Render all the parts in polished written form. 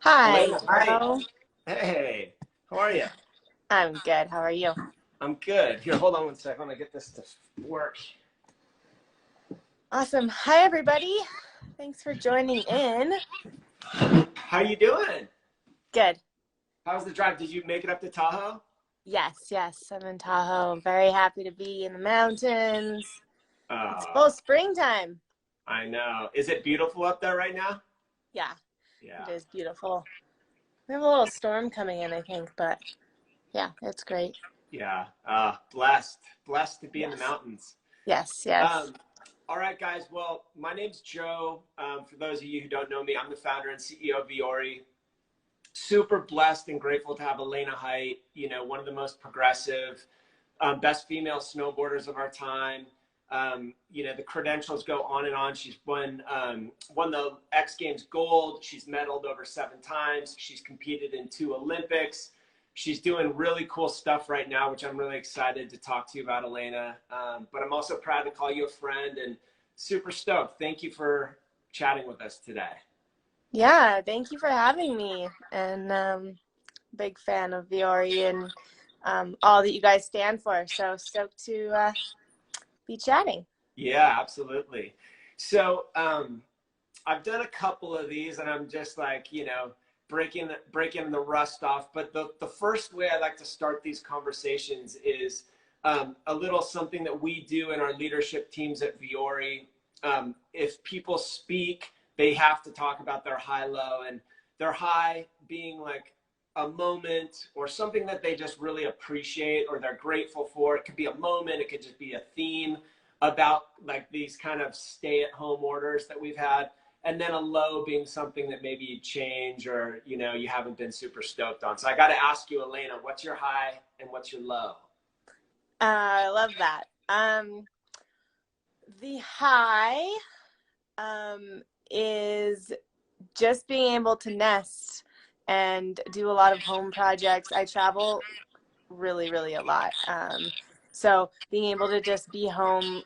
Hi, Elena Hight. Joe. Hey, how are you? I'm good. How are you? I'm good. Here, hold on one second. I get this to work. Awesome. Hi, everybody. Thanks for joining in. How you doing? Good. How's the drive? Did you make it up to Tahoe? Yes. I'm in Tahoe. I'm very happy to be in the mountains. It's full Uh, springtime. I know. Is it beautiful up there right now? Yeah, Yeah. it is beautiful. We have a little storm coming in, I think, but yeah, it's great. Yeah. Blessed to be in the Yes. mountains. Yes. Um, all right, guys. Well, my name's Joe. For those of you who don't know me, I'm the founder and CEO of Vuori. Super blessed and grateful to have Elena Hight, one of the most progressive, best female snowboarders of our time. The credentials go on and on. She's won the X Games gold. She's medaled over 7 times. She's competed in 2 Olympics. She's doing really cool stuff right now, which I'm really excited to talk to you about, Elena. But I'm also proud to call you a friend and super stoked. Thank you for chatting with us today. Yeah, thank you for having me. And big fan of Vuori and all that you guys stand for. So stoked to be chatting. Yeah, absolutely. So I've done a couple of these, and I'm just like, breaking the rust off. But the first way I like to start these conversations is a little something that we do in our leadership teams at Vuori. If people speak, they have to talk about their high-low, and their high being like a moment or something that they just really appreciate or they're grateful for. It could be a moment, it could just be a theme about like these kind of stay-at-home orders that we've had, and then a low being something that maybe you change or you haven't been super stoked on. So I got to ask you, Elena, what's your high and what's your low? I love that. The high is just being able to nest and do a lot of home projects. I travel really a lot. So being able to just be home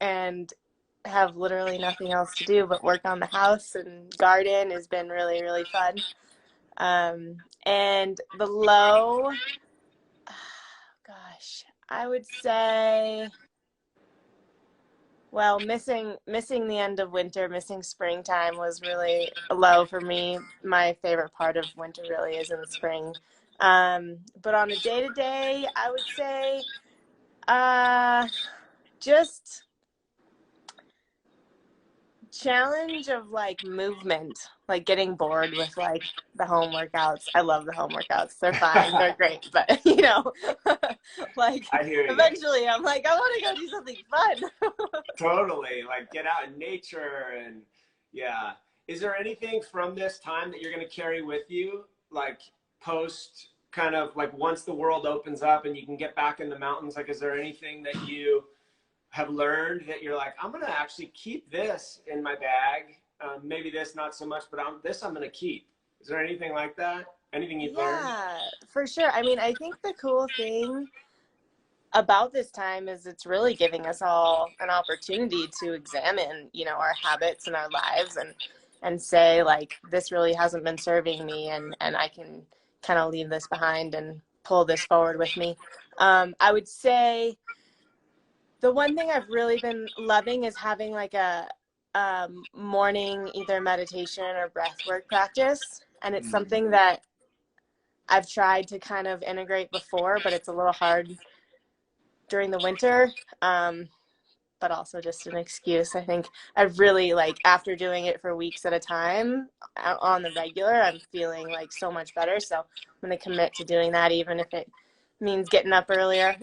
and have literally nothing else to do but work on the house and garden has been really fun. And the low, gosh, I would say, well, missing the end of winter, missing springtime was really low for me. My favorite part of winter really is in the spring. But on a day-to-day, I would say just challenge of like movement, like getting bored with like the home workouts. I love the home workouts. They're fine. They're great. But like I hear you. eventually I'm like, I want to go do something fun. Totally. Like get out in nature and yeah. Is there anything from this time that you're going to carry with you, like post kind of like once the world opens up and you can get back in the mountains? Like, is there anything that you have learned that you're like, I'm going to actually keep this in my bag? Maybe this, not so much, but I'm going to keep. Is there anything like that? Anything you've learned? Yeah, for sure. I mean, I think the cool thing about this time is it's really giving us all an opportunity to examine, our habits and our lives and say like, this really hasn't been serving me and I can kind of leave this behind and pull this forward with me. I would say the one thing I've really been loving is having like a morning either meditation or breath work practice. And it's something that I've tried to kind of integrate before, but it's a little hard during the winter. But also just an excuse. I think I've really like after doing it for weeks at a time on the regular, I'm feeling like so much better. So I'm going to commit to doing that, even if it means getting up earlier.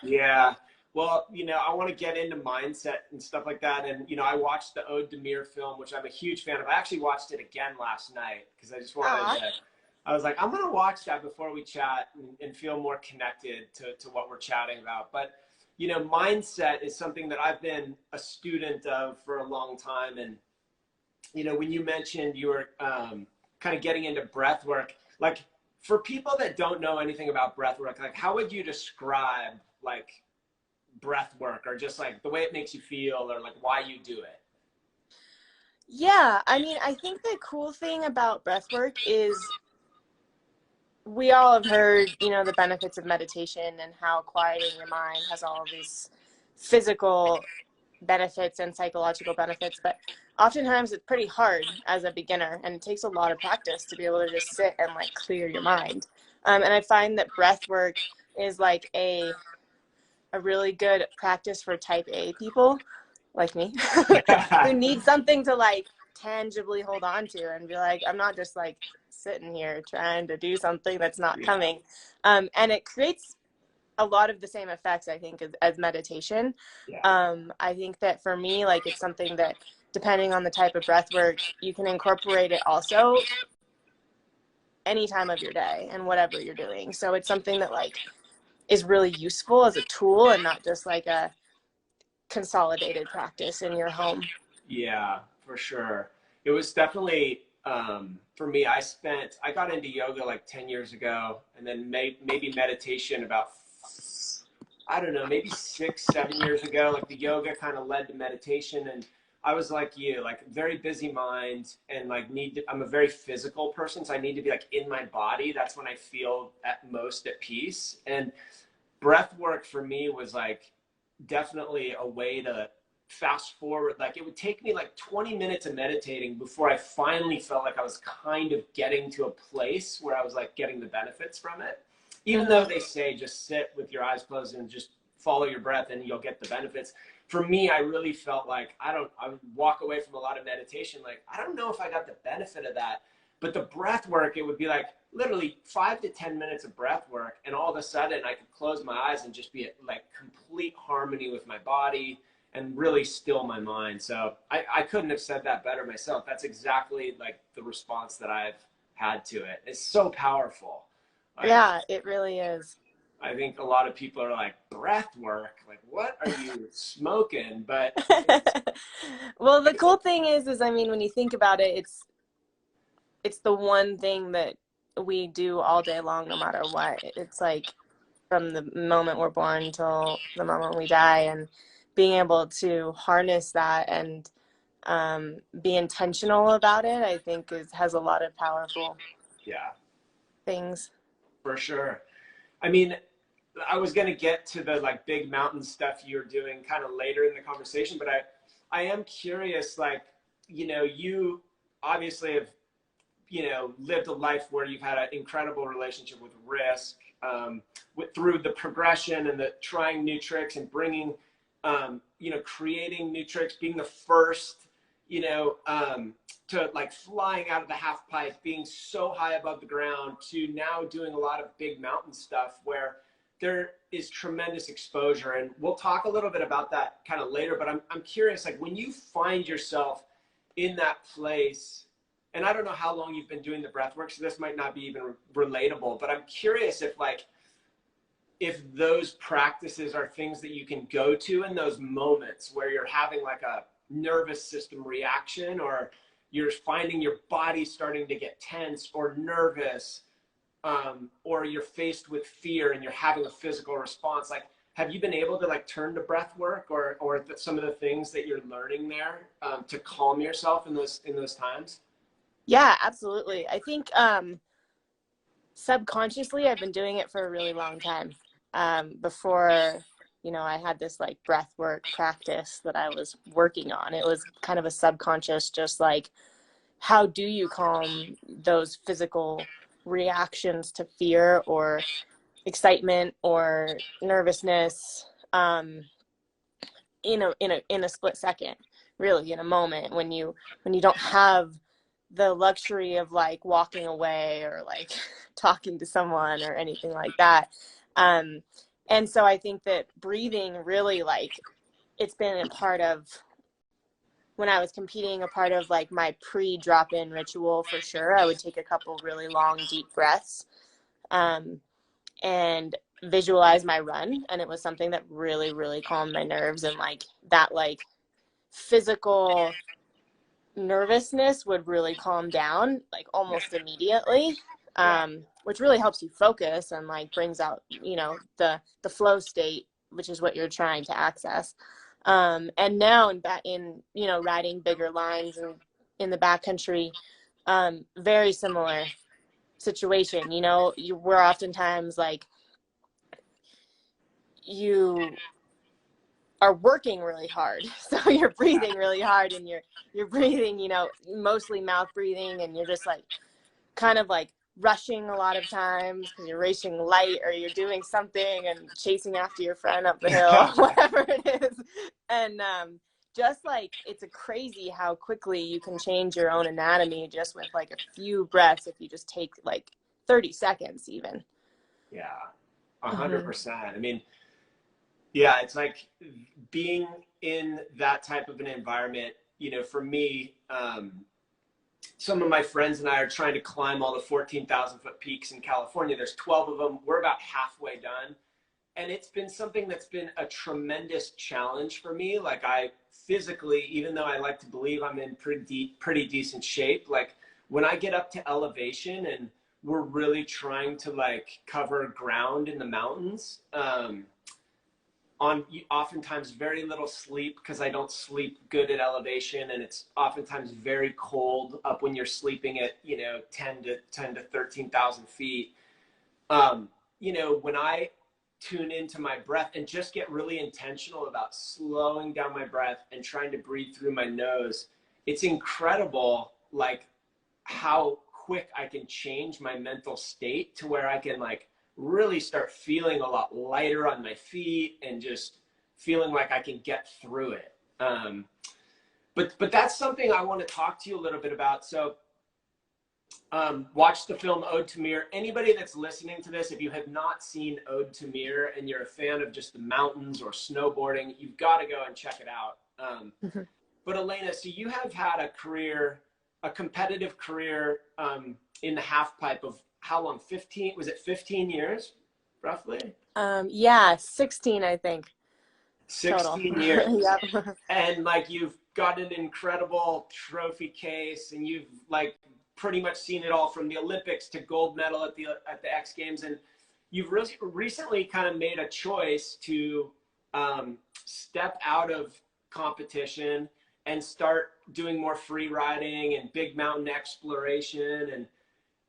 Yeah. Well, I want to get into mindset and stuff like that. And, I watched the Ode to Mir film, which I'm a huge fan of. I actually watched it again last night because I just wanted to, I was like, I'm going to watch that before we chat and feel more connected to what we're chatting about. But, mindset is something that I've been a student of for a long time. And, when you mentioned you were kind of getting into breath work, like for people that don't know anything about breath work, like how would you describe like breath work or just like the way it makes you feel or like why you do it? Yeah, I mean, I think the cool thing about breath work is we all have heard, the benefits of meditation and how quieting your mind has all of these physical benefits and psychological benefits, but oftentimes it's pretty hard as a beginner, and it takes a lot of practice to be able to just sit and like clear your mind. And I find that breath work is like a really good practice for type A people like me who need something to like tangibly hold on to and be like, I'm not just like sitting here trying to do something that's not coming. And it creates a lot of the same effects, I think, as meditation. I think that for me, like, it's something that, depending on the type of breath work, you can incorporate it also any time of your day and whatever you're doing. So it's something that like is really useful as a tool and not just like a consolidated practice in your home. Yeah, for sure. It was definitely for me. I got into yoga like 10 years ago, and then maybe meditation about, I don't know, maybe 6, 7 years ago. Like the yoga kind of led to meditation, and I was like you, like very busy mind, and like I'm a very physical person, so I need to be like in my body. That's when I feel at most at peace. And breath work for me was like definitely a way to fast forward. Like it would take me like 20 minutes of meditating before I finally felt like I was kind of getting to a place where I was like getting the benefits from it. Even though they say just sit with your eyes closed and just follow your breath and you'll get the benefits. For me, I really felt like I would walk away from a lot of meditation like, I don't know if I got the benefit of that. But the breath work, it would be like literally 5 to 10 minutes of breath work, and all of a sudden I could close my eyes and just be at like complete harmony with my body and really still my mind. So I couldn't have said that better myself. That's exactly like the response that I've had to it. It's so powerful. Like, Yeah, it really is. I think a lot of people are like, breath work? Like, what are you smoking? But Well, the cool thing is I mean, when you think about it, it's the one thing that we do all day long, no matter what. It's like from the moment we're born until the moment we die, and being able to harness that and be intentional about it, I think has a lot of powerful yeah, things. for sure. I mean, I was going to get to the like big mountain stuff you're doing kind of later in the conversation, but I am curious, like, you obviously have, lived a life where you've had an incredible relationship with risk, through the progression and the trying new tricks and bringing, creating new tricks, being the first, to like flying out of the half pipe, being so high above the ground, to now doing a lot of big mountain stuff where there is tremendous exposure. And we'll talk a little bit about that kind of later, but I'm curious, like when you find yourself in that place, and I don't know how long you've been doing the breath work, so this might not be even relatable, but I'm curious if those practices are things that you can go to in those moments where you're having like a nervous system reaction, or you're finding your body starting to get tense or nervous, or you're faced with fear and you're having a physical response. Like, have you been able to like turn to breath work or some of the things that you're learning there, to calm yourself in those times? Yeah, absolutely. I think subconsciously I've been doing it for a really long time. Before, I had this like breath work practice that I was working on. It was kind of a subconscious, just like, how do you calm those physical reactions to fear or excitement or nervousness, in a split second, really, in a moment when you don't have the luxury of like walking away or like talking to someone or anything like that. um and so I think that breathing really, like, it's been a part of, when I was competing, a part of like my pre-drop-in ritual for sure. I would take a couple really long deep breaths, um and visualize my run, and it was something that really, really calmed my nerves, and like that like physical nervousness would really calm down like almost immediately, Yeah. which really helps you focus and like brings out, the flow state, which is what you're trying to access. And now in riding bigger lines and in the backcountry, very similar situation. You know, we're oftentimes like, you are working really hard, so you're breathing really hard, and you're breathing, you know, mostly mouth breathing, and you're just like kind of like rushing a lot of times because you're racing light or you're doing something and chasing after your friend up the hill, whatever it is. And just like, it's a crazy how quickly you can change your own anatomy just with like a few breaths if you just take like 30 seconds even. Yeah, 100%. I mean, yeah, it's like being in that type of an environment, you know, for me, some of my friends and I are trying to climb all the 14,000 foot peaks in California. There's 12 of them. We're about halfway done. And it's been something that's been a tremendous challenge for me. Like, I physically, even though I like to believe I'm in pretty decent shape, like when I get up to elevation and we're really trying to like cover ground in the mountains, on oftentimes very little sleep, because I don't sleep good at elevation, and it's oftentimes very cold up when you're sleeping at, you know, 10 to 13,000 feet. You know, when I tune into my breath and just get really intentional about slowing down my breath and trying to breathe through my nose, it's incredible, like how quick I can change my mental state to where I can like really start feeling a lot lighter on my feet and just feeling like I can get through it. But that's something I want to talk to you a little bit about. So watch the film Ode to Mir. Anybody that's listening to this, if you have not seen Ode to Mir and you're a fan of just the mountains or snowboarding, you've got to go and check it out. But Elena, so you have had a career, a competitive career in the half pipe of how long? 15? Was it 15 years, roughly? Yeah, 16, I think. 16 Total. years. Yep. And like, you've got an incredible trophy case, and you've like pretty much seen it all from the Olympics to gold medal at the X Games. And you've really recently kind of made a choice to step out of competition and start doing more free riding and big mountain exploration. And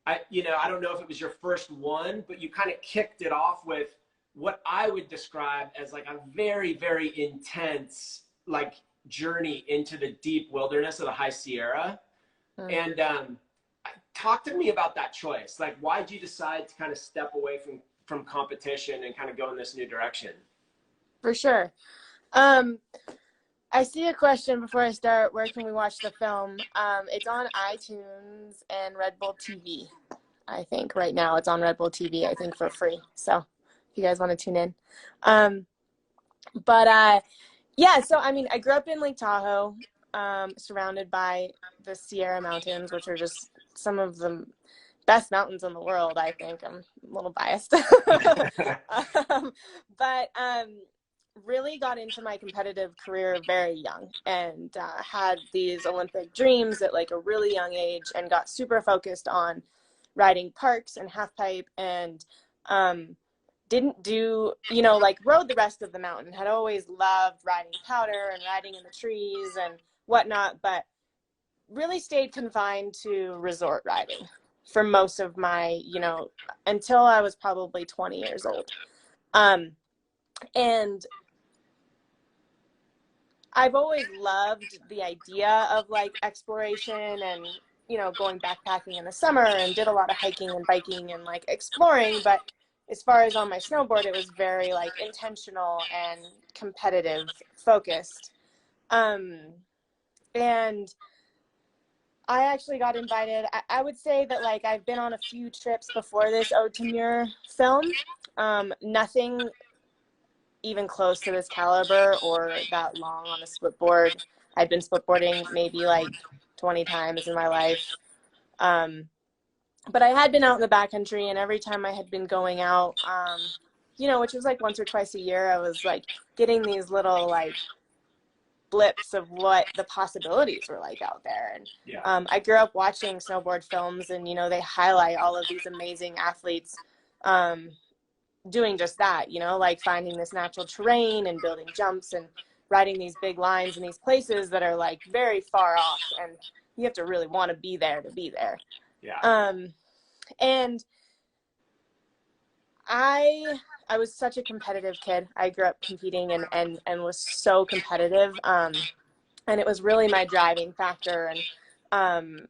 I don't know if it was your first one, but you kind of kicked it off with what I would describe as like a very, very intense like journey into the deep wilderness of the High Sierra. And talk to me about that choice. Like, why did you decide to kind of step away from competition and kind of go in this new direction? For sure. I see a question before I start. Where can we watch the film? It's on iTunes and Red Bull TV. I think right now it's on Red Bull TV, I think, for free. So if you guys want to tune in. Yeah, so I mean, I grew up in Lake Tahoe, surrounded by the Sierra Mountains, which are just some of the best mountains in the world, I think. I'm a little biased. Really got into my competitive career very young, and had these Olympic dreams at like a really young age, and got super focused on riding parks and half pipe, and didn't do, like rode the rest of the mountain. Had always loved riding powder and riding in the trees and whatnot, but really stayed confined to resort riding for most of my, until I was probably 20 years old. And I've always loved the idea of like exploration and, going backpacking in the summer, and did a lot of hiking and biking and like exploring. But as far as on my snowboard, it was very like intentional and competitive focused. And I actually got invited. I would say that like I've been on a few trips before this Ode to Mir film. Nothing even close to this caliber or that long on a split board. I'd been split boarding maybe like 20 times in my life. But I had been out in the backcountry, and every time I had been going out, which was like once or twice a year, I was like getting these little like blips of what the possibilities were like out there. And Yeah. I grew up watching snowboard films, and they highlight all of these amazing athletes doing just that, like finding this natural terrain and building jumps and riding these big lines in these places that are like very far off, and you have to really want to be there to be there. Yeah. And I was such a competitive kid. I grew up competing and was so competitive. And it was really my driving factor, and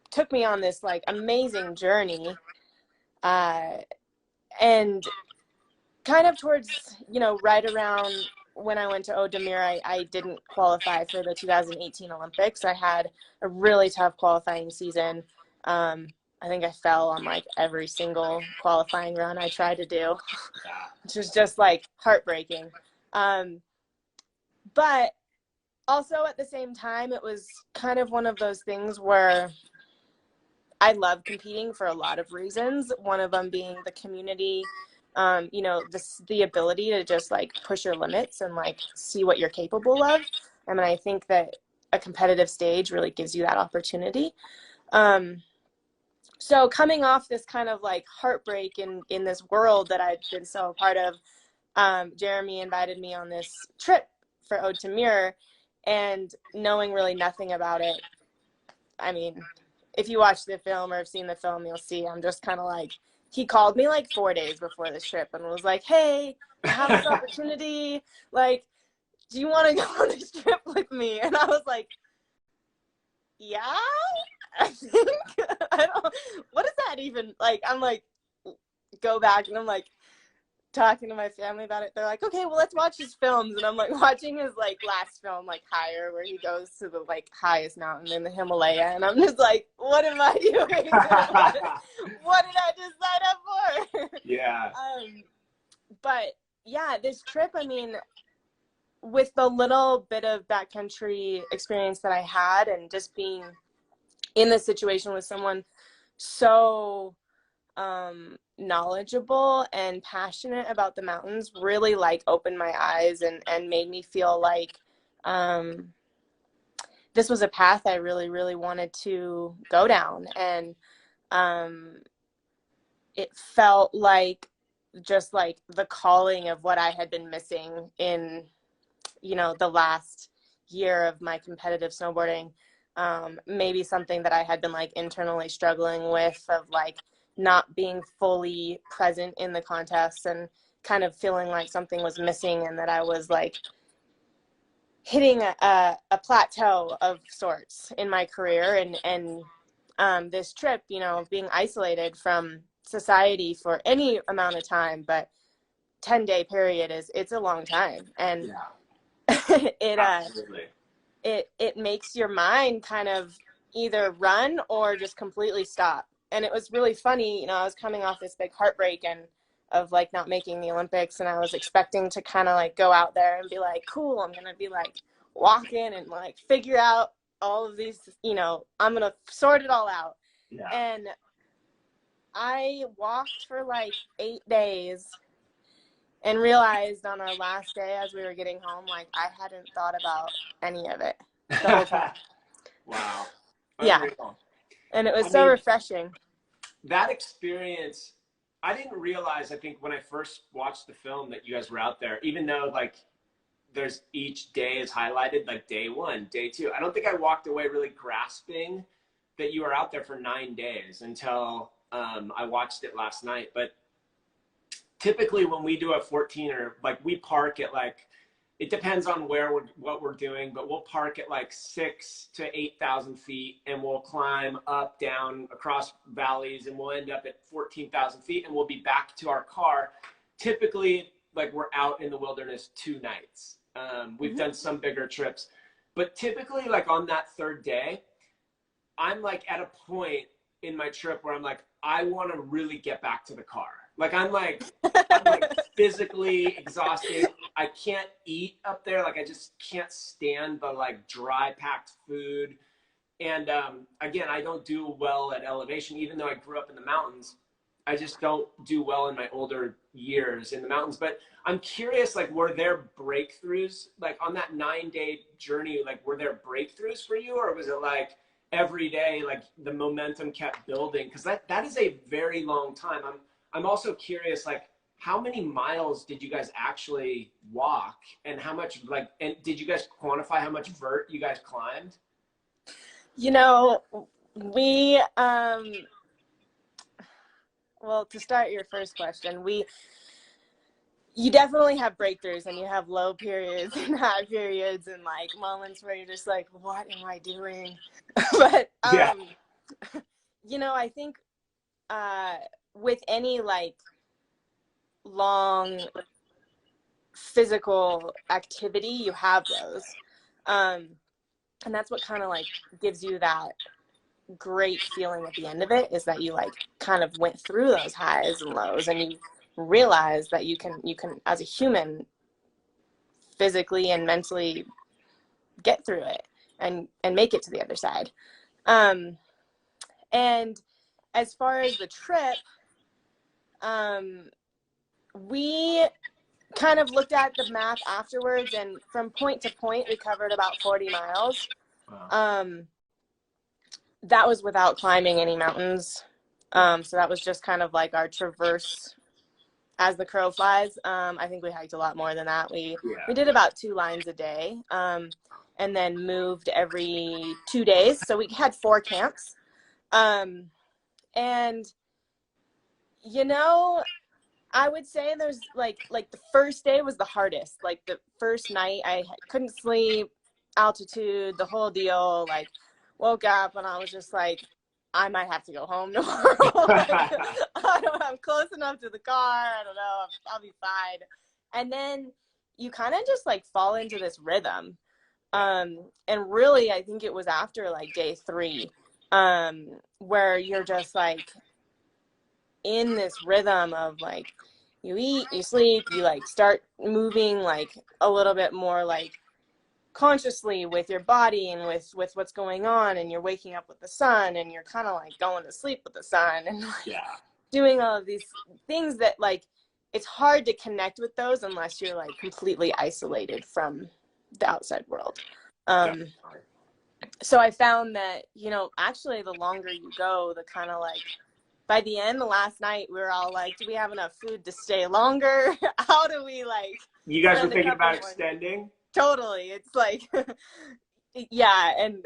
took me on this like amazing journey. And kind of towards, right around when I went to Odemir, I didn't qualify for the 2018 Olympics. I had a really tough qualifying season. I think I fell on like every single qualifying run I tried to do, which was just like heartbreaking. But also at the same time, it was kind of one of those things where I love competing for a lot of reasons. One of them being the community, the ability to just like push your limits and like see what you're capable of. I mean, I think that a competitive stage really gives you that opportunity. So coming off this kind of like heartbreak in this world that I'd been so a part of, Jeremy invited me on this trip for Ode to Mirror, and knowing really nothing about it. I mean, if you watch the film or have seen the film, you'll see I'm just kind of like, he called me like 4 days before this trip and was like, hey, I have this opportunity. Like, do you want to go on this trip with me? And I was like, yeah, I think. What is that even? Like, I'm like, go back, and I'm like talking to my family about it. They're like, okay, well, let's watch his films. And I'm like watching his like last film, like Higher, where he goes to the like highest mountain in the Himalaya. And I'm just like, what am I doing? What did I just sign up for? Yeah. But yeah, this trip, I mean, with the little bit of backcountry experience that I had, and just being in this situation with someone so knowledgeable and passionate about the mountains, really like opened my eyes and made me feel like this was a path I really, really wanted to go down. And it felt like just like the calling of what I had been missing in, the last year of my competitive snowboarding. Maybe something that I had been like internally struggling with, of like not being fully present in the contests, and kind of feeling like something was missing, and that I was like hitting a plateau of sorts in my career. And this trip, being isolated from society for any amount of time, but 10-day period it's a long time. And it makes your mind kind of either run or just completely stop. And it was really funny, I was coming off this big heartbreak and of like not making the Olympics, and I was expecting to kind of like go out there and be like, cool, I'm gonna be like walking and like figure out all of these, I'm gonna sort it all out. Yeah. And I walked for like 8 days and realized on our last day as we were getting home, like I hadn't thought about any of it the whole time. Wow. Yeah. Unreal. And it was so refreshing. That experience, I didn't realize, I think when I first watched the film, that you guys were out there, even though like there's each day is highlighted, like day 1, day 2. I don't think I walked away really grasping that you were out there for 9 days until I watched it last night. But typically when we do a 14, or like we park at like, it depends on what we're doing, but we'll park at like 6,000 to 8,000 feet, and we'll climb up, down, across valleys, and we'll end up at 14,000 feet, and we'll be back to our car. Typically, like we're out in the wilderness 2 nights. We've done some bigger trips, but typically like on that 3rd day, I'm like at a point in my trip where I'm like, I want to really get back to the car. Like I'm like physically exhausted. I can't eat up there. Like I just can't stand the like dry packed food. And again, I don't do well at elevation, even though I grew up in the mountains. I just don't do well in my older years in the mountains. But I'm curious, like, were there breakthroughs, like on that 9-day journey, like were there breakthroughs for you, or was it like every day, like the momentum kept building? Because that is a very long time. I'm also curious, like, how many miles did you guys actually walk, and how much, like, and did you guys quantify how much vert you guys climbed? You know, we, well, to start your first question, you definitely have breakthroughs, and you have low periods and high periods and like moments where you're just like, what am I doing? But, Yeah. you know, I think, with any like long physical activity, you have those. And that's what kind of like gives you that great feeling at the end of it, is that you like kind of went through those highs and lows, and you realize that you can as a human physically and mentally get through it and make it to the other side. And as far as the trip, we kind of looked at the map afterwards, and from point to point we covered about 40 miles. Wow. That was without climbing any mountains. So that was just kind of like our traverse as the crow flies. I think we hiked a lot more than that. We did about 2 lines a day, and then moved every 2 days. So we had 4 camps. And, you know, I would say there's like the first day was the hardest. Like the first night I couldn't sleep, altitude, the whole deal. Like woke up and I was just like, I might have to go home tomorrow. I'm close enough to the car. I don't know. I'll be fine. And then you kind of just like fall into this rhythm. And really, I think it was after like day 3, where you're just like in this rhythm of like, you eat, you sleep, you like start moving like a little bit more like consciously with your body and with what's going on, and you're waking up with the sun, and you're kind of like going to sleep with the sun, and like doing all of these things that like it's hard to connect with those unless you're like completely isolated from the outside world. So I found that, you know, actually the longer you go, the kind of like by the end, the last night, we were all like, do we have enough food to stay longer? How do we like, you guys were thinking about extending? Totally. It's like, yeah. And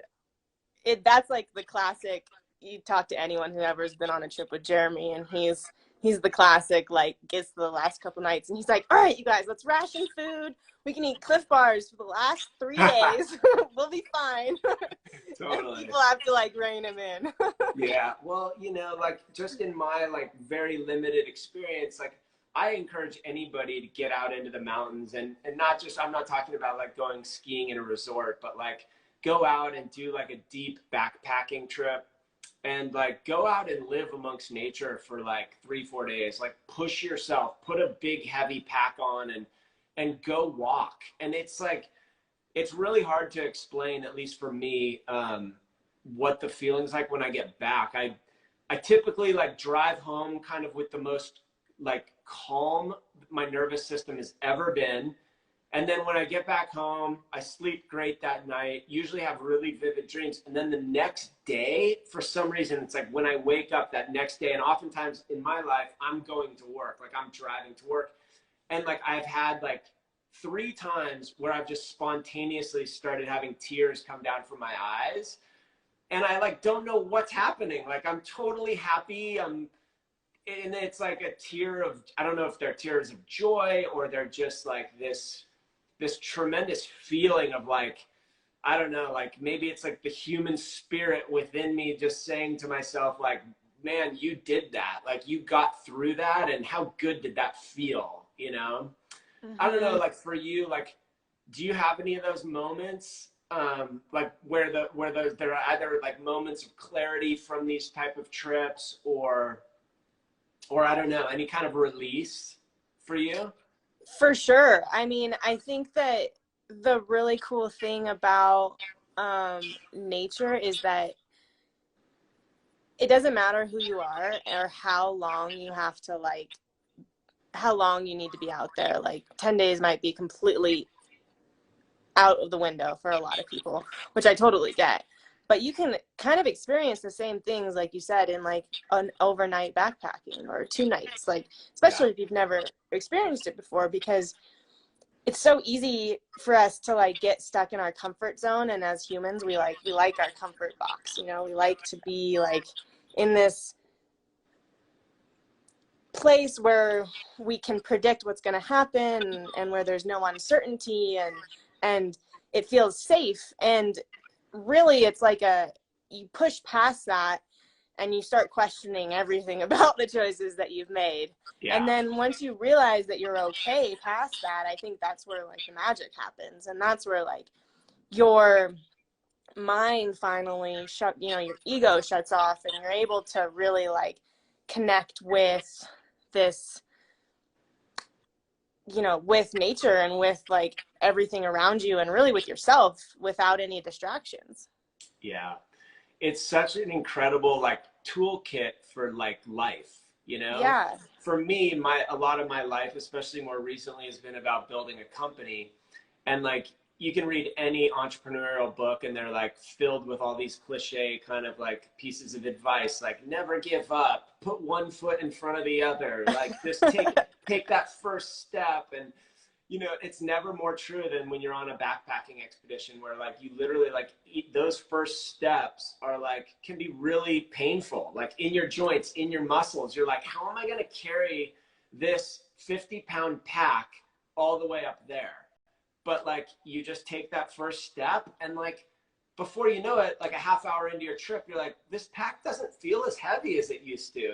that's like the classic, you talk to anyone who ever's been on a trip with Jeremy, and he's the classic, like gets to the last couple nights and he's like, all right, you guys, let's ration food. We can eat Cliff Bars for the last 3 days. We'll be fine. Totally. People have to like rein him in. Yeah. Well, you know, like just in my like very limited experience, like I encourage anybody to get out into the mountains, and not just, I'm not talking about like going skiing in a resort, but like go out and do like a deep backpacking trip, and like go out and live amongst nature for like 3-4 days. Like push yourself, put a big heavy pack on, and go walk. And it's like, it's really hard to explain, at least for me, what the feeling's like when I get back. I typically like drive home kind of with the most like calm my nervous system has ever been. And then when I get back home, I sleep great that night, usually have really vivid dreams. And then the next day, for some reason, it's like when I wake up that next day, and oftentimes in my life, I'm going to work, like I'm driving to work. And like I've had like 3 times where I've just spontaneously started having tears come down from my eyes. And I like don't know what's happening. Like I'm totally happy. And it's like a tear of, I don't know if they're tears of joy or they're just like this tremendous feeling of like, I don't know, like maybe it's like the human spirit within me just saying to myself, like, man, you did that. Like you got through that, and how good did that feel, you know? Mm-hmm. I don't know, like for you, like, do you have any of those moments, like where there are either like moments of clarity from these type of trips, or I don't know, any kind of release for you? For sure. I mean, I think that the really cool thing about nature is that it doesn't matter who you are or how long you have to like, how long you need to be out there. Like 10 days might be completely out of the window for a lot of people, which I totally get. but you can kind of experience the same things, like you said, in like an overnight backpacking or 2 nights, like, especially if you've never experienced it before, because it's so easy for us to like get stuck in our comfort zone. And as humans, we like our comfort box, you know, we like to be like in this place where we can predict what's going to happen and where there's no uncertainty, and it feels safe. And really, it's like you push past that and you start questioning everything about the choices that you've made. Yeah. And then once you realize that you're okay past that, I think that's where like the magic happens. And that's where like your mind finally your ego shuts off, and you're able to really like connect with this, with nature and with like everything around you, and really with yourself without any distractions. Yeah. It's such an incredible like toolkit for like life, you know? Yeah. For me, a lot of my life, especially more recently, has been about building a company. And like, you can read any entrepreneurial book and they're like filled with all these cliche kind of like pieces of advice, like never give up, put one foot in front of the other, like just take that first step. And it's never more true than when you're on a backpacking expedition, where like you literally like those first steps are like can be really painful, like in your joints, in your muscles. You're like, how am I going to carry this 50-pound pack all the way up there? But like you just take that first step, and like before you know it, like a half hour into your trip, you're like, this pack doesn't feel as heavy as it used to,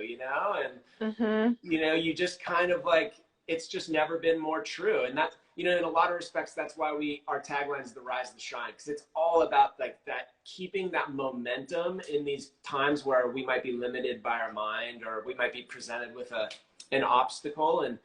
and you just kind of like, it's just never been more true. And that, in a lot of respects, that's why our tagline is the rise and the shine, because it's all about like that, keeping that momentum in these times where we might be limited by our mind, or we might be presented with an obstacle. And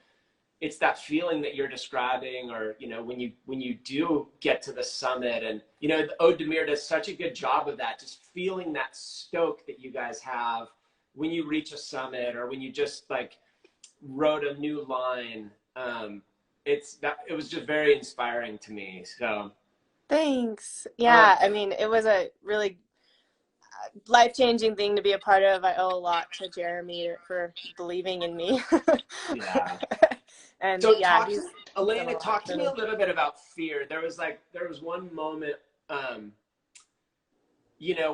it's that feeling that you're describing, or when you do get to the summit, and the Ode to Mir does such a good job of that, just feeling that stoke that you guys have when you reach a summit, or when you just like wrote a new line. It was just very inspiring to me. So Thanks. Yeah, I mean, it was a really life-changing thing to be a part of. I owe a lot to Jeremy for believing in me. yeah. And So yeah, Elena, talk to me a little bit about fear. There was one moment,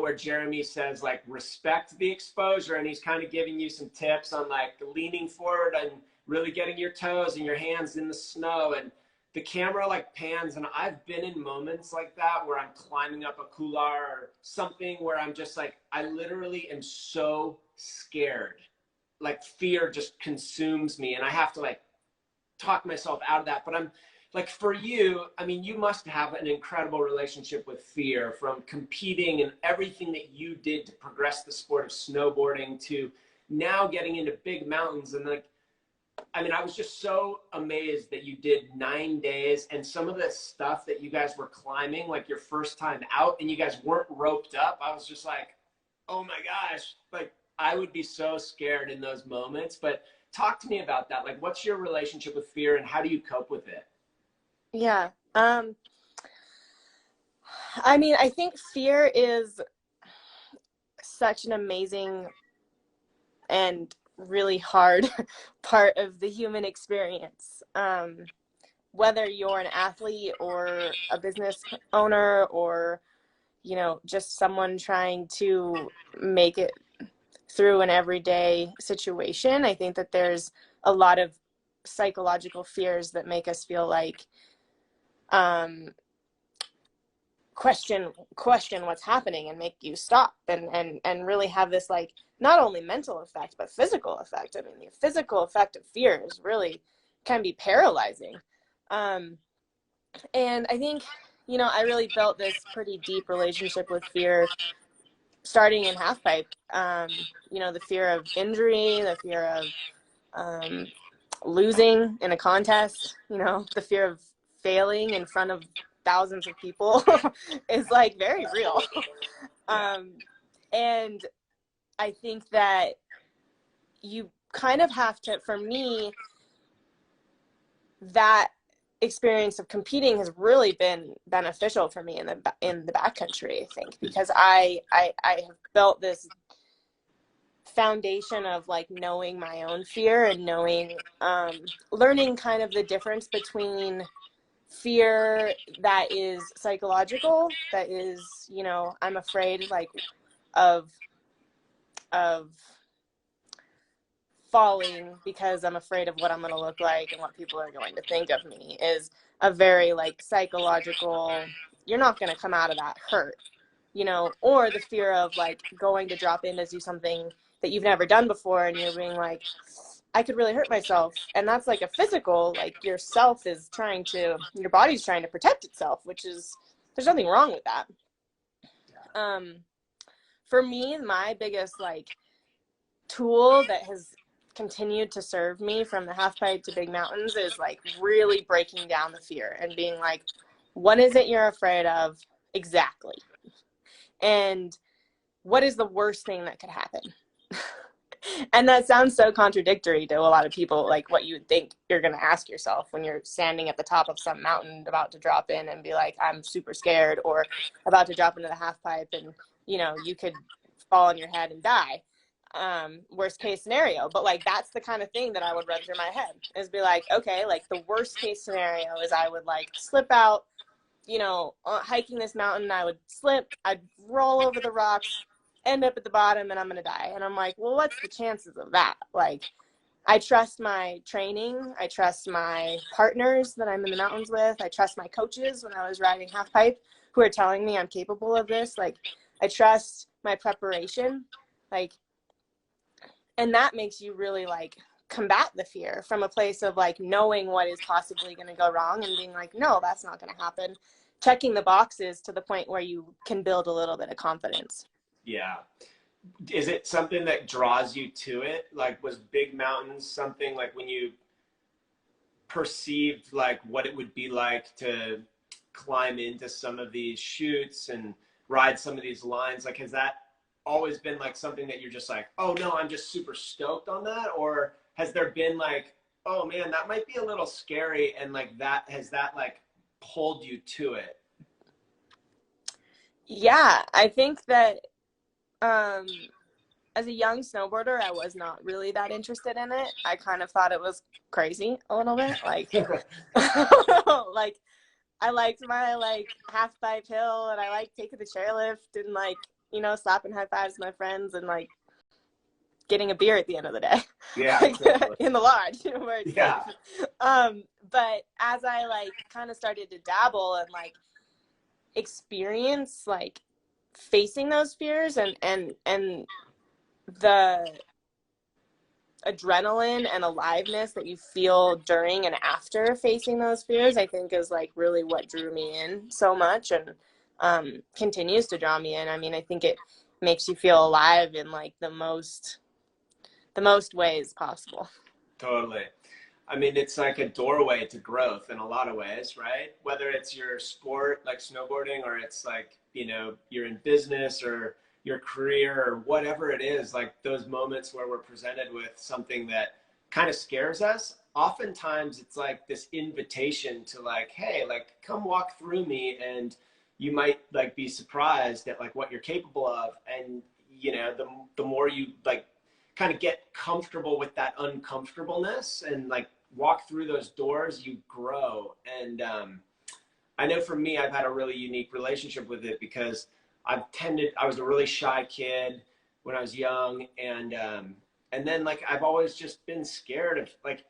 where Jeremy says like, respect the exposure, and he's kind of giving you some tips on like leaning forward and really getting your toes and your hands in the snow, and the camera like pans. And I've been in moments like that where I'm climbing up a couloir or something, where I'm just like, I literally am so scared, like fear just consumes me, and I have to like talk myself out of that. But I'm like, for you, I mean, you must have an incredible relationship with fear, from competing and everything that you did to progress the sport of snowboarding, to now getting into big mountains. And like, I mean, I was just so amazed that you did 9 days, and some of the stuff that you guys were climbing, like your first time out, and you guys weren't roped up. I was just like, oh my gosh, like I would be so scared in those moments. But talk to me about that. Like, what's your relationship with fear, and how do you cope with it? Yeah. I mean, I think fear is such an amazing and really hard part of the human experience. Whether you're an athlete or a business owner, or, just someone trying to make it through an everyday situation, I think that there's a lot of psychological fears that make us feel like, question what's happening, and make you stop and really have this like not only mental effect but physical effect. I mean, the physical effect of fear is really can be paralyzing. And I think, I really built this pretty deep relationship with fear starting in halfpipe. The fear of injury, the fear of losing in a contest, the fear of failing in front of thousands of people is like very real. And I think that you kind of have to, for me, that experience of competing has really been beneficial for me in the backcountry, I think, because I have built this foundation of like knowing my own fear and knowing, learning kind of the difference between fear that is psychological, that is, you know, I'm afraid like of falling because I'm afraid of what I'm going to look like and what people are going to think of me, is a very like psychological, you're not going to come out of that hurt, you know, or the fear of like going to drop in to do something that you've never done before and you're being like, I could really hurt myself. And that's like a physical, like your body's trying to protect itself, which is, there's nothing wrong with that. For me, my biggest like tool that has continued to serve me from the half pipe to big mountains is like really breaking down the fear and being like, what is it you're afraid of exactly? And what is the worst thing that could happen? And that sounds so contradictory to a lot of people, like what you would think you're going to ask yourself when you're standing at the top of some mountain about to drop in and be like, I'm super scared, or about to drop into the half pipe and, you know, you could fall on your head and die. Worst case scenario. But like, that's the kind of thing that I would run through my head, is be like, okay, like the worst case scenario is I would like slip out, you know, hiking this mountain, I would slip, I'd roll over the rocks, end up at the bottom, and I'm going to die. And I'm like, well, what's the chances of that? Like, I trust my training. I trust my partners that I'm in the mountains with. I trust my coaches when I was riding half pipe who are telling me I'm capable of this. Like, I trust my preparation. Like, and that makes you really like combat the fear from a place of like knowing what is possibly going to go wrong and being like, no, that's not going to happen. Checking the boxes to the point where you can build a little bit of confidence. Yeah. Is it something that draws you to it? Like, was big mountains something like when you perceived like what it would be like to climb into some of these chutes and ride some of these lines? Like, has that always been like something that you're just like, oh no, I'm just super stoked on that? Or has there been like, oh man, that might be a little scary, and like that, has that like pulled you to it? Yeah, I think that as a young snowboarder, I was not really that interested in it. I kind of thought it was crazy a little bit. Like, like I liked my like half pipe hill, and I liked taking the chairlift and like, you know, slapping high fives with my friends and like getting a beer at the end of the day. Yeah, Like, totally. in the lodge, you know, where it's Yeah. safe. But as I like kind of started to dabble and like experience like facing those fears and the adrenaline and aliveness that you feel during and after facing those fears, I think is like really what drew me in so much, and continues to draw me in. I mean, I think it makes you feel alive in like the most ways possible. Totally. I mean, it's like a doorway to growth in a lot of ways, right? Whether it's your sport, like snowboarding, or it's like, you know, you're in business or your career or whatever it is, like those moments where we're presented with something that kind of scares us. Oftentimes it's like this invitation to like, hey, like come walk through me, and you might like be surprised at like what you're capable of. And, you know, the more you like kind of get comfortable with that uncomfortableness and like walk through those doors, you grow. And I know for me, I've had a really unique relationship with it because I was a really shy kid when I was young. And then like, I've always just been scared of like,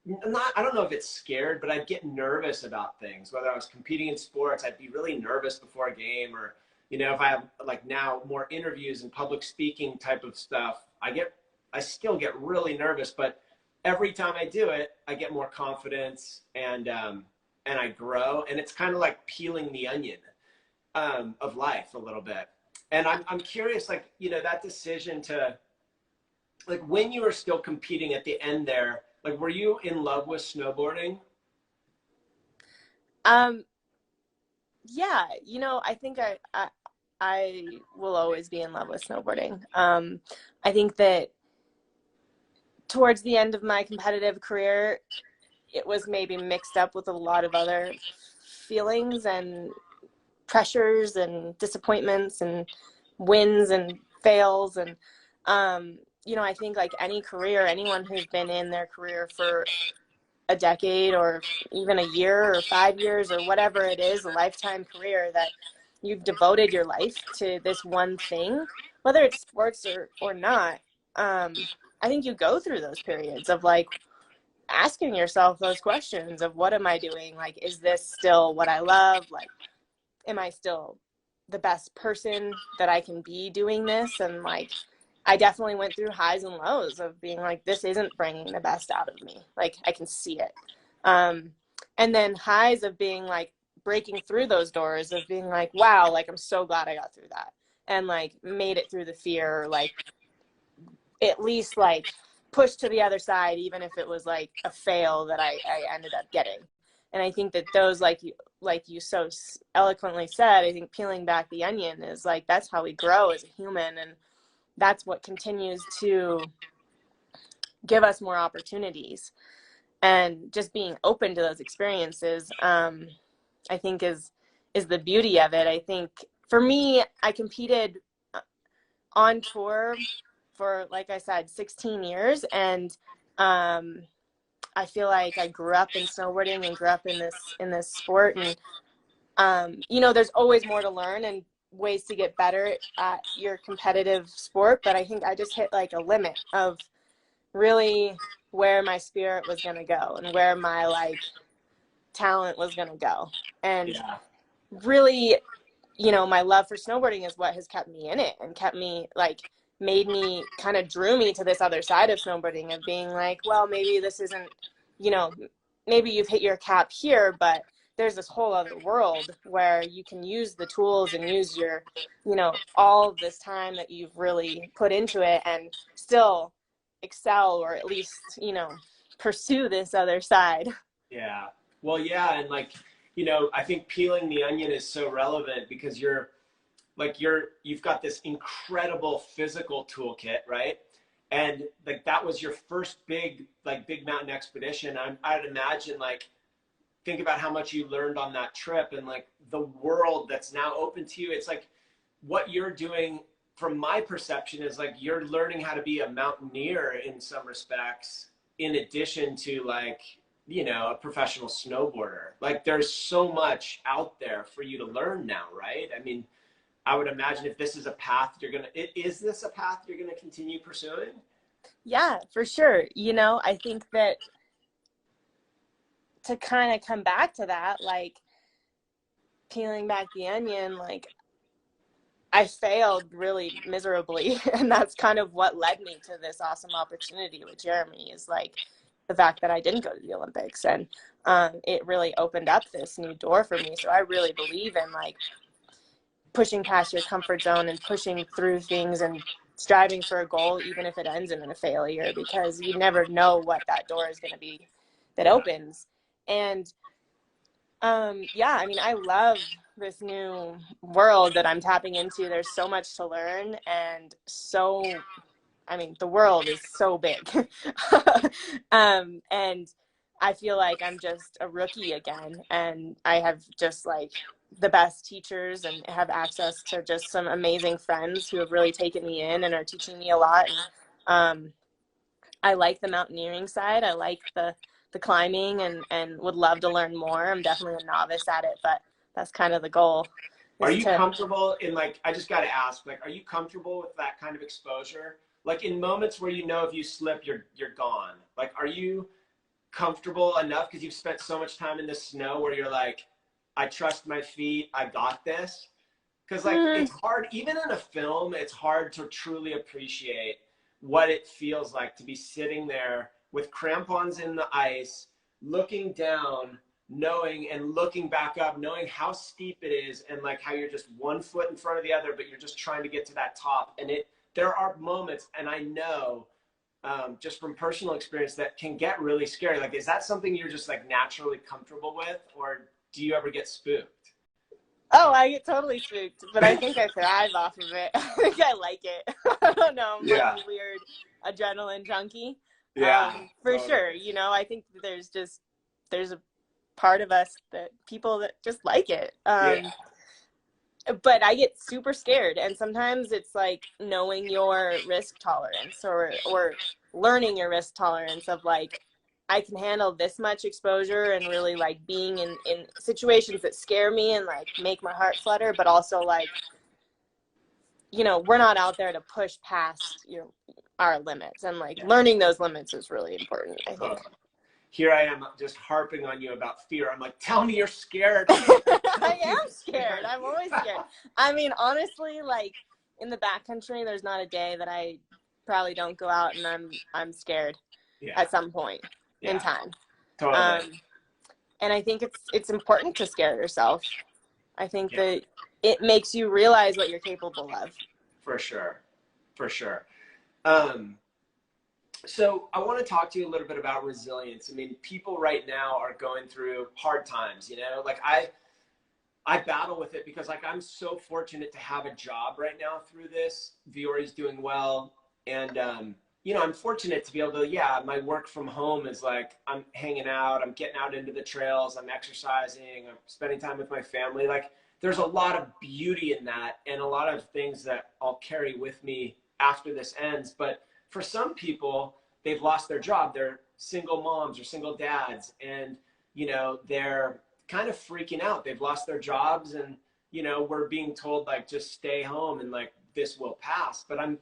I don't know if it's scared, but I'd get nervous about things. Whether I was competing in sports, I'd be really nervous before a game, or, you know, if I have like now more interviews and public speaking type of stuff, I still get really nervous, but every time I do it, I get more confidence, and I grow. And it's kind of like peeling the onion of life a little bit. And I'm curious, like, you know, that decision to, like, when you were still competing at the end there, like, were you in love with snowboarding? Um, yeah, you know, I think I will always be in love with snowboarding. I think that towards the end of my competitive career, it was maybe mixed up with a lot of other feelings and pressures and disappointments and wins and fails. And, you know, I think like any career, anyone who's been in their career for a decade or even a year or 5 years or whatever it is, a lifetime career, that you've devoted your life to this one thing, whether it's sports or not. I think you go through those periods of like asking yourself those questions of what am I doing? Like, is this still what I love? Like, am I still the best person that I can be doing this? And like, I definitely went through highs and lows of being like, this isn't bringing the best out of me. Like, I can see it. And then highs of being like breaking through those doors of being like, wow, like, I'm so glad I got through that and like made it through the fear, like at least like pushed to the other side, even if it was like a fail that I ended up getting. And I think that those, like you so eloquently said, I think peeling back the onion is like, that's how we grow as a human. And that's what continues to give us more opportunities. And just being open to those experiences, I think is the beauty of it. I think for me, I competed on tour for, like I said, 16 years. And I feel like I grew up in snowboarding and grew up in this sport. And, you know, there's always more to learn and ways to get better at your competitive sport. But I think I just hit like a limit of really where my spirit was going to go and where my like talent was going to go. And really, you know, my love for snowboarding is what has kept me in it and kept me like, made me kind of drew me to this other side of snowboarding of being like, well, maybe this isn't, you know, maybe you've hit your cap here, but there's this whole other world where you can use the tools and use your, you know, all of this time that you've really put into it and still excel, or at least, you know, pursue this other side. Yeah. Well, yeah. And like, you know, I think peeling the onion is so relevant because you've got this incredible physical toolkit, right? And like, that was your first big mountain expedition. I'd imagine, like, think about how much you learned on that trip and like the world that's now open to you. It's like what you're doing, from my perception, is like you're learning how to be a mountaineer in some respects, in addition to like, you know, a professional snowboarder. Like, there's so much out there for you to learn now, right? I mean, I would imagine if this is a path is this a path you're gonna continue pursuing? Yeah, for sure. You know, I think that to kind of come back to that, like peeling back the onion, like I failed really miserably. And that's kind of what led me to this awesome opportunity with Jeremy, is like the fact that I didn't go to the Olympics. And it really opened up this new door for me. So I really believe in like pushing past your comfort zone and pushing through things and striving for a goal, even if it ends in a failure, because you never know what that door is going to be that opens. And yeah, I mean, I love this new world that I'm tapping into. There's so much to learn, and I mean, the world is so big. And I feel like I'm just a rookie again, and I have just like the best teachers and have access to just some amazing friends who have really taken me in and are teaching me a lot. And I like the mountaineering side. I like the climbing, and would love to learn more. I'm definitely a novice at it, but that's kind of the goal. Are you comfortable in, like, I just got to ask, like, are you comfortable with that kind of exposure? Like, in moments where, you know, if you slip, you're gone. Like, are you comfortable enough because you've spent so much time in the snow where you're like, I trust my feet, I got this? Because like, it's hard, even in a film, it's hard to truly appreciate what it feels like to be sitting there with crampons in the ice, looking down, knowing, and looking back up, knowing how steep it is, and like how you're just one foot in front of the other, but you're just trying to get to that top. And there are moments, and I know just from personal experience, that can get really scary. Like, is that something you're just like naturally comfortable with, or do you ever get spooked? Oh, I get totally spooked, but I think I thrive off of it. I think I like it. I don't know. I'm like a weird adrenaline junkie. Yeah, for sure. You know, I think there's just there's a part of us that people that just like it. Yeah. But I get super scared, and sometimes it's like knowing your risk tolerance or learning your risk tolerance of like, I can handle this much exposure and really like being in situations that scare me and like make my heart flutter, but also like, you know, we're not out there to push past our limits, and like learning those limits is really important, I think. Here I am just harping on you about fear. I'm like, tell me you're scared. I am scared. I'm always scared. I mean, honestly, like in the backcountry, there's not a day that I probably don't go out and I'm scared at some point in time. Totally. And I think it's important to scare yourself. I think that it makes you realize what you're capable of. For sure. For sure. So I want to talk to you a little bit about resilience. I mean, people right now are going through hard times, you know, like I battle with it because like I'm so fortunate to have a job right now through this. Vuori's doing well. And, you know, I'm fortunate to be able to, my work from home is like, I'm hanging out, I'm getting out into the trails, I'm exercising, I'm spending time with my family. Like there's a lot of beauty in that and a lot of things that I'll carry with me after this ends. But for some people, they've lost their job. They're single moms or single dads, and, you know, they're kind of freaking out. They've lost their jobs, and, you know, we're being told like, just stay home and like, this will pass. But I'm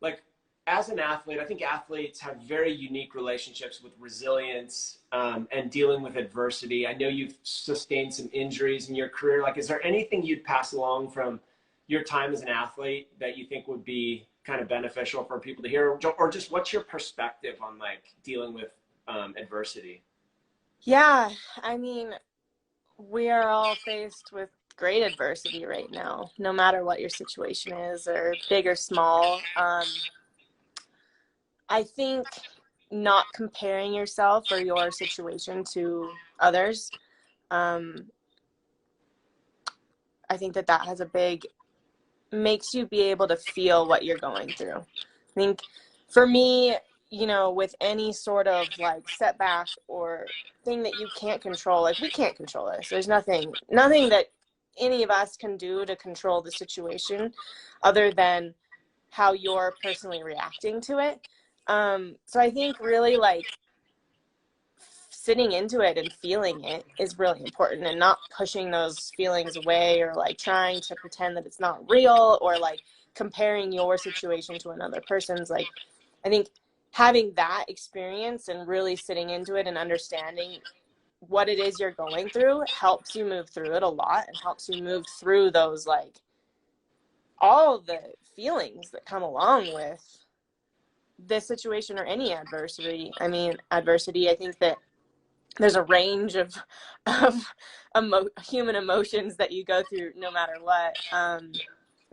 like, as an athlete, I think athletes have very unique relationships with resilience and dealing with adversity. I know you've sustained some injuries in your career. Like, is there anything you'd pass along from your time as an athlete that you think would be kind of beneficial for people to hear, or just what's your perspective on like dealing with adversity? Yeah, I mean, we are all faced with great adversity right now, no matter what your situation is, or big or small. I think not comparing yourself or your situation to others, I think that has a big, makes you be able to feel what you're going through. I think for me, you know, with any sort of like setback or thing that you can't control, like we can't control this. There's nothing that any of us can do to control the situation other than how you're personally reacting to it. So I think really like sitting into it and feeling it is really important, and not pushing those feelings away or like trying to pretend that it's not real or like comparing your situation to another person's. Like, I think having that experience and really sitting into it and understanding what it is you're going through helps you move through it a lot, and helps you move through those, like, all the feelings that come along with this situation or any adversity. I mean, adversity, I think that there's a range of human emotions that you go through no matter what. And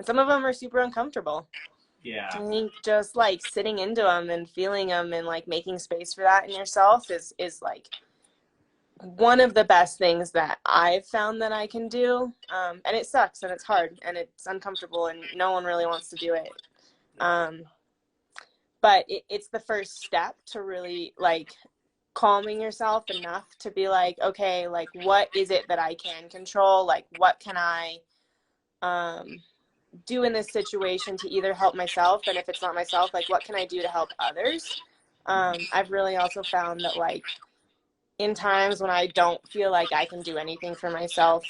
some of them are super uncomfortable. Yeah. I think just like sitting into them and feeling them and like making space for that in yourself is like one of the best things that I've found that I can do. And it sucks and it's hard and it's uncomfortable and no one really wants to do it. But it's the first step to really like calming yourself enough to be like, okay, like what is it that I can control? Like what can I do in this situation to either help myself, and if it's not myself, like what can I do to help others? I've really also found that like in times when I don't feel like I can do anything for myself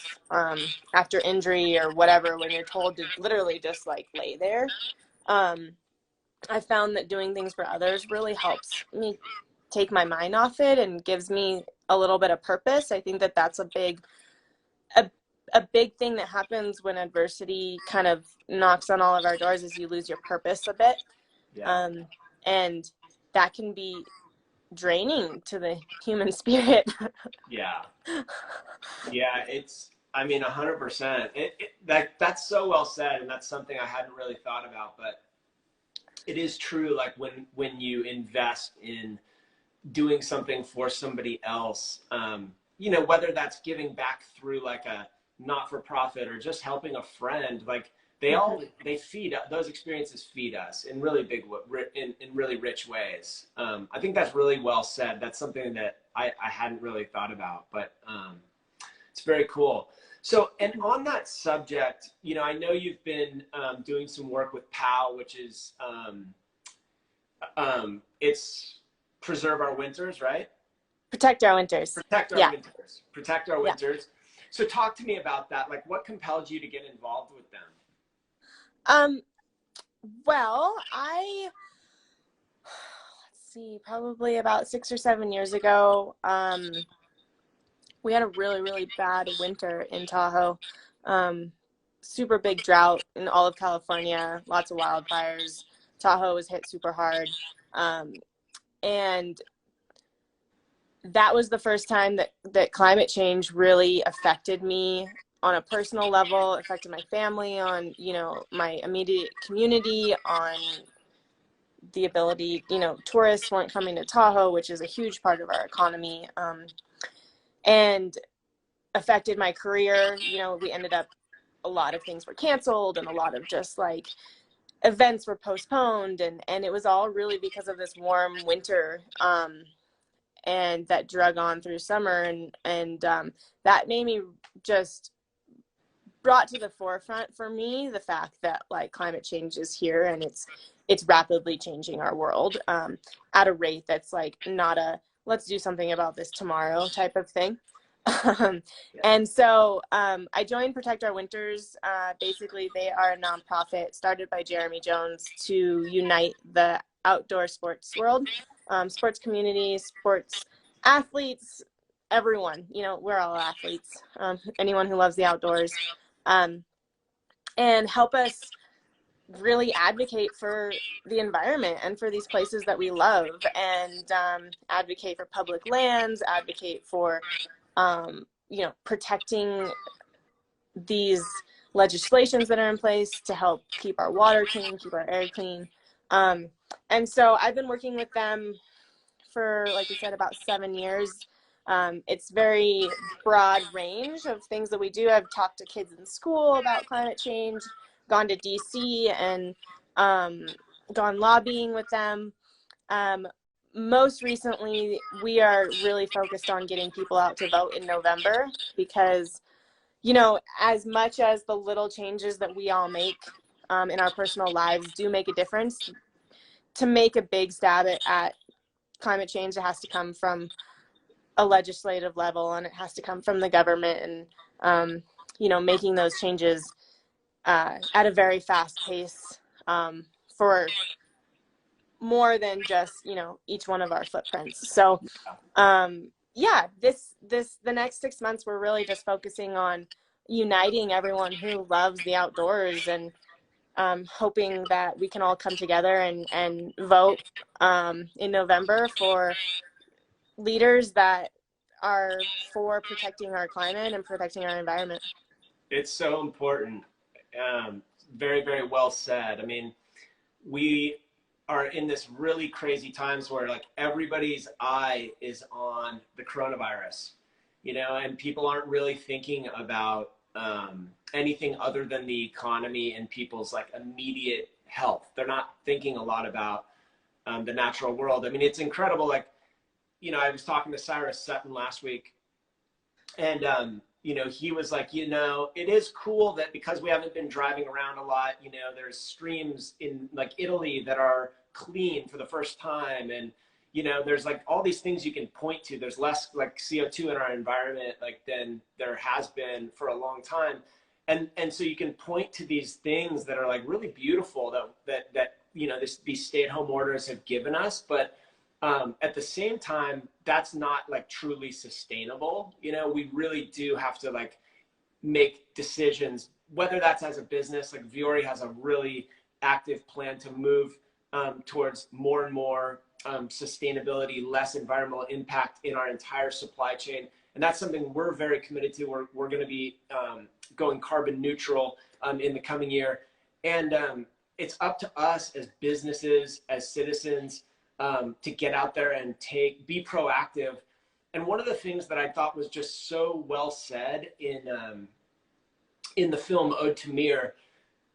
after injury or whatever, when you're told to literally just like lay there, I found that doing things for others really helps me take my mind off it and gives me a little bit of purpose. I think that that's a big thing that happens when adversity kind of knocks on all of our doors, is you lose your purpose a bit. Yeah. And that can be draining to the human spirit. Yeah. Yeah. It's, I mean, 100%. That's so well said. And that's something I hadn't really thought about, but it is true. Like when you invest in doing something for somebody else, you know, whether that's giving back through like a not-for-profit or just helping a friend, like they feed, those experiences feed us in really big, in really rich ways. I think that's really well said. That's something that I hadn't really thought about, but it's very cool. So, and on that subject, you know, I know you've been doing some work with POW, which is it's Preserve Our Winters, right? Protect Our Winters. Protect Our Yeah. Winters. Protect Our Yeah. Winters. So talk to me about that. Like, what compelled you to get involved with them? Well, let's see, probably about 6 or 7 years ago, we had a really, really bad winter in Tahoe. Super big drought in all of California, lots of wildfires. Tahoe was hit super hard. And that was the first time that climate change really affected me on a personal level, affected my family, on, you know, my immediate community, on the ability, you know, tourists weren't coming to Tahoe, which is a huge part of our economy, and affected my career. You know, we ended up, a lot of things were canceled and a lot of just like events were postponed, and it was all really because of this warm winter, and that drug on through summer, and that made me just brought to the forefront for me the fact that like climate change is here, and it's rapidly changing our world at a rate that's like not a let's do something about this tomorrow type of thing. And so I joined Protect Our Winters. Basically, they are a nonprofit started by Jeremy Jones to unite the outdoor sports world, sports community, sports athletes, everyone. You know, we're all athletes, anyone who loves the outdoors, and help us really advocate for the environment and for these places that we love, and advocate for public lands, advocate for you know, protecting these legislations that are in place to help keep our water clean, keep our air clean. And so I've been working with them for, like you said, about 7 years. It's very broad range of things that we do. I've talked to kids in school about climate change, gone to DC, and gone lobbying with them. Most recently, we are really focused on getting people out to vote in November, because, you know, as much as the little changes that we all make in our personal lives do make a difference, to make a big stab at climate change, it has to come from a legislative level, and it has to come from the government, and you know, making those changes at a very fast pace, for more than just, you know, each one of our footprints. So yeah, the next 6 months we're really just focusing on uniting everyone who loves the outdoors, and hoping that we can all come together and vote in November for leaders that are for protecting our climate and protecting our environment. It's so important. Very, very well said. I mean, we are in this really crazy times where like everybody's eye is on the coronavirus, you know, and people aren't really thinking about anything other than the economy and people's like immediate health. They're not thinking a lot about the natural world. I mean, it's incredible. Like, you know, I was talking to Cyrus Sutton last week, and you know, he was like, you know, it is cool that because we haven't been driving around a lot, you know, there's streams in like Italy that are clean for the first time. And, you know, there's like all these things you can point to. There's less like CO2 in our environment like than there has been for a long time. And so you can point to these things that are like really beautiful that you know, these stay-at-home orders have given us. But at the same time, that's not like truly sustainable. You know, we really do have to like make decisions, whether that's as a business, like Vuori has a really active plan to move towards more and more sustainability, less environmental impact in our entire supply chain. And that's something we're very committed to. We're going to be going carbon neutral in the coming year. And it's up to us as businesses, as citizens, to get out there and be proactive. And one of the things that I thought was just so well said in the film Ode to Mir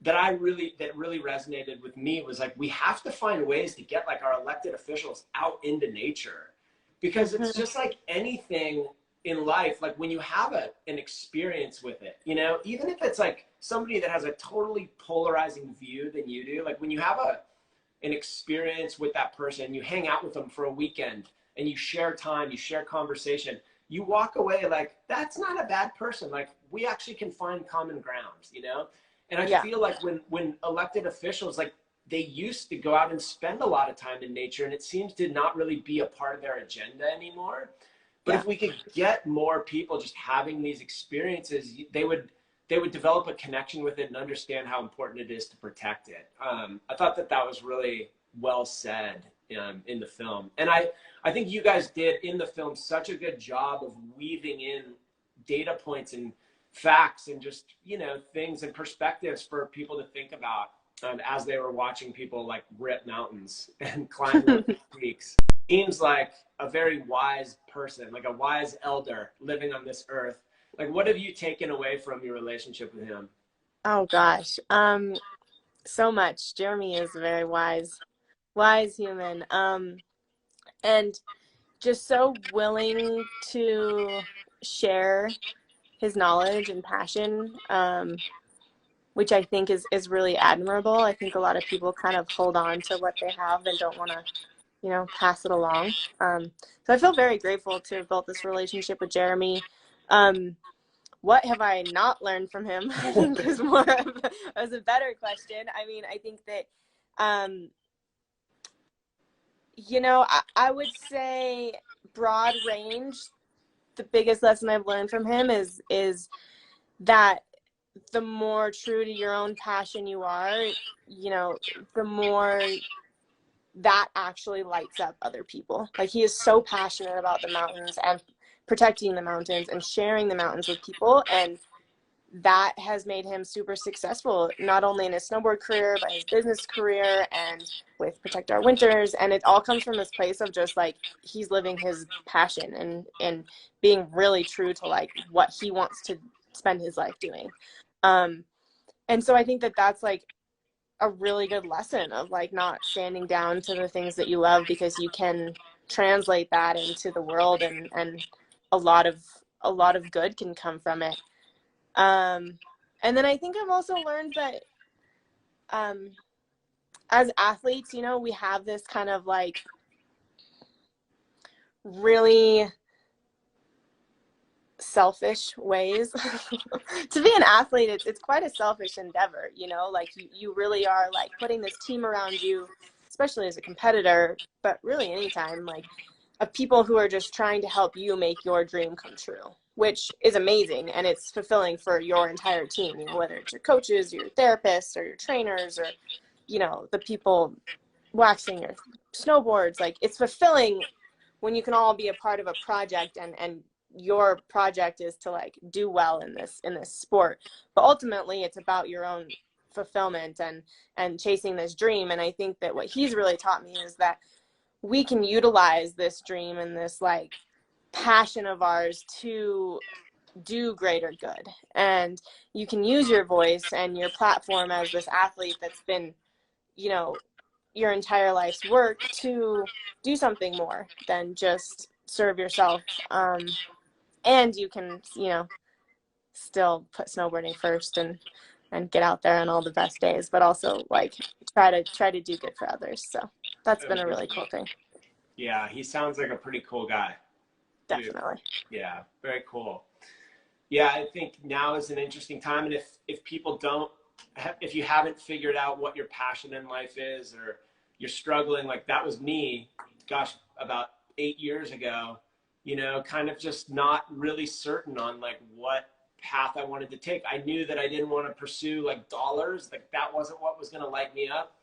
that really resonated with me was like, we have to find ways to get like our elected officials out into nature because it's just like anything in life. Like when you have an experience with it, you know, even if it's like somebody that has a totally polarizing view than you do, like when you have an experience with that person, you hang out with them for a weekend and you share time, you share conversation, you walk away like, that's not a bad person. Like we actually can find common ground, you know? And I Yeah. feel like when elected officials, like they used to go out and spend a lot of time in nature, and it seems to not really be a part of their agenda anymore. But Yeah. if we could get more people just having these experiences, they would develop a connection with it and understand how important it is to protect it. I thought that was really well said in the film. And I think you guys did in the film such a good job of weaving in data points and facts and just, you know, things and perspectives for people to think about as they were watching people like rip mountains and climb those peaks. Seems like a very wise person, like a wise elder living on this earth. Like, what have you taken away from your relationship with him? Oh gosh. So much. Jeremy is a very wise human. And just so willing to share his knowledge and passion, which I think is really admirable. I think a lot of people kind of hold on to what they have and don't want to, you know, pass it along. So I feel very grateful to have built this relationship with Jeremy. What have I not learned from him? I think is was a better question. I mean, I think that, you know, I would say broad range. The biggest lesson I've learned from him is that the more true to your own passion you are, you know, the more that actually lights up other people. Like he is so passionate about the mountains and protecting the mountains and sharing the mountains with people, and that has made him super successful, not only in his snowboard career, but his business career and with Protect Our Winters. And it all comes from this place of just like, he's living his passion and being really true to like what he wants to spend his life doing. And so I think that that's like a really good lesson of like not standing down to the things that you love, because you can translate that into the world, and a lot of good can come from it. And then I think I've also learned that as athletes, you know, we have this kind of like really selfish ways to be an athlete. It's quite a selfish endeavor, you know, like you really are like putting this team around you, especially as a competitor, but really anytime, like of people who are just trying to help you make your dream come true, which is amazing. And it's fulfilling for your entire team, you know, whether it's your coaches, your therapists, or your trainers, or, you know, the people waxing your snowboards. Like it's fulfilling when you can all be a part of a project, and your project is to like do well in this sport. But ultimately it's about your own fulfillment and chasing this dream. And I think that what he's really taught me is that we can utilize this dream and this like passion of ours to do greater good. And you can use your voice and your platform as this athlete that's been, you know, your entire life's work to do something more than just serve yourself. And you can, you know, still put snowboarding first and get out there on all the best days, but also like try to do good for others. So that's been a really cool thing. Yeah, he sounds like a pretty cool guy. Definitely. Yeah, very cool. Yeah, I think now is an interesting time, and if people don't, if you haven't figured out what your passion in life is, or you're struggling, like that was me, gosh, about 8 years ago, you know, kind of just not really certain on like what path I wanted to take. I knew that I didn't want to pursue like dollars, like that wasn't what was going to light me up.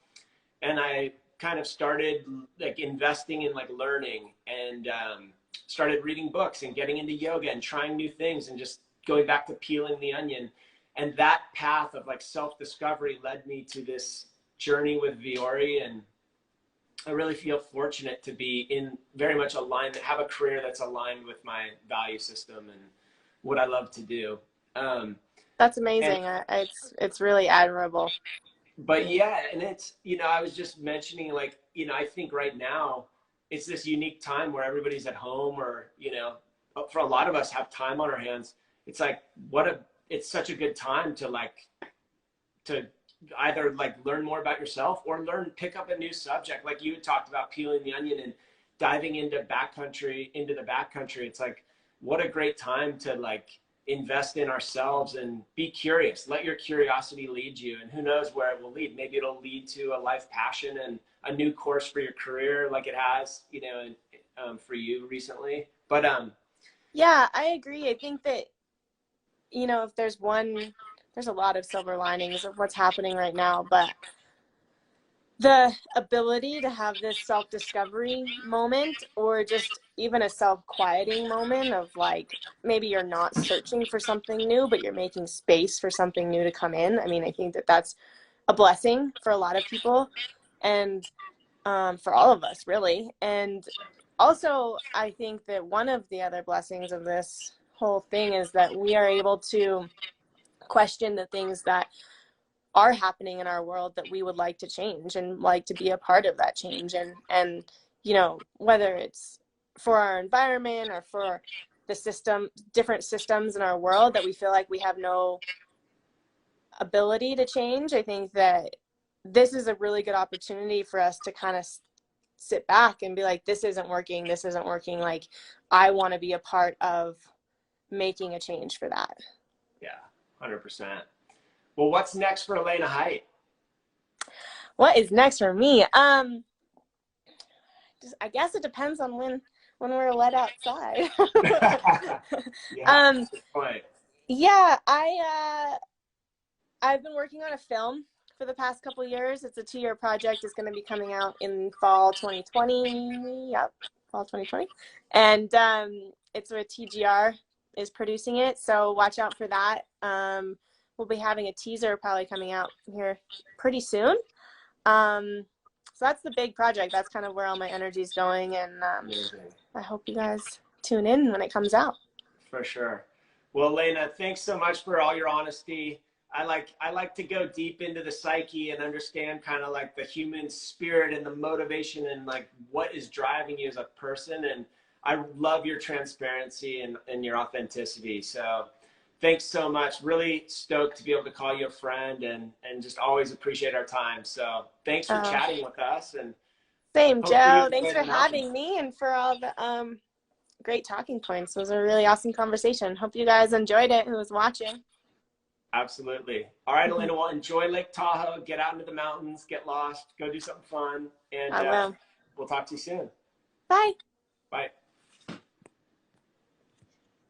And I kind of started like investing in like learning, and started reading books and getting into yoga and trying new things and just going back to peeling the onion. And that path of like self-discovery led me to this journey with Vuori. And I really feel fortunate to be in very much aligned, have a career that's aligned with my value system and what I love to do. That's amazing. It's really admirable. But yeah, and it's, you know, I was just mentioning like, you know, I think right now it's this unique time where everybody's at home, or, you know, for a lot of us have time on our hands. It's like, it's such a good time to to either learn more about yourself or pick up a new subject. Like you had talked about peeling the onion and diving into the backcountry. It's like, what a great time to invest in ourselves and be curious. Let your curiosity lead you, and who knows where it will lead. Maybe it'll lead to a life passion and a new course for your career, like it has, you know, for you recently. But yeah, I agree. I think that, you know, if there's a lot of silver linings of what's happening right now, but the ability to have this self-discovery moment, or just even a self-quieting moment of maybe you're not searching for something new, but you're making space for something new to come in. I mean, I think that that's a blessing for a lot of people, and for all of us, really. And also, I think that one of the other blessings of this whole thing is that we are able to question the things that are happening in our world that we would like to change, and like to be a part of that change. And you know, whether it's for our environment or for the different systems in our world that we feel like we have no ability to change, I think that this is a really good opportunity for us to kind of sit back and be like, this isn't working. Like, I want to be a part of making a change for that. Yeah, 100%. Well, what's next for Elena Hight? What is next for me? I guess it depends on when we're let outside. Yeah, Yeah, I've been working on a film for the past couple of years. It's a 2-year project. It's going to be coming out in fall 2020. Yep, fall 2020. And it's where TGR is producing it, so watch out for that. We'll be having a teaser probably coming out here pretty soon. So that's the big project. That's kind of where all my energy is going, and I hope you guys tune in when it comes out. For sure. Well, Elena, thanks so much for all your honesty. I like to go deep into the psyche and understand kind of the human spirit and the motivation and what is driving you as a person. And I love your transparency and your authenticity. So thanks so much. Really stoked to be able to call you a friend, and just always appreciate our time. So thanks for chatting with us. And same, Joe. Thanks for having me and for all the great talking points. It was a really awesome conversation. Hope you guys enjoyed it, who was watching. Absolutely. All right, Elena, well, enjoy Lake Tahoe, get out into the mountains, get lost, go do something fun, and I will. we'll talk to you soon. Bye. Bye.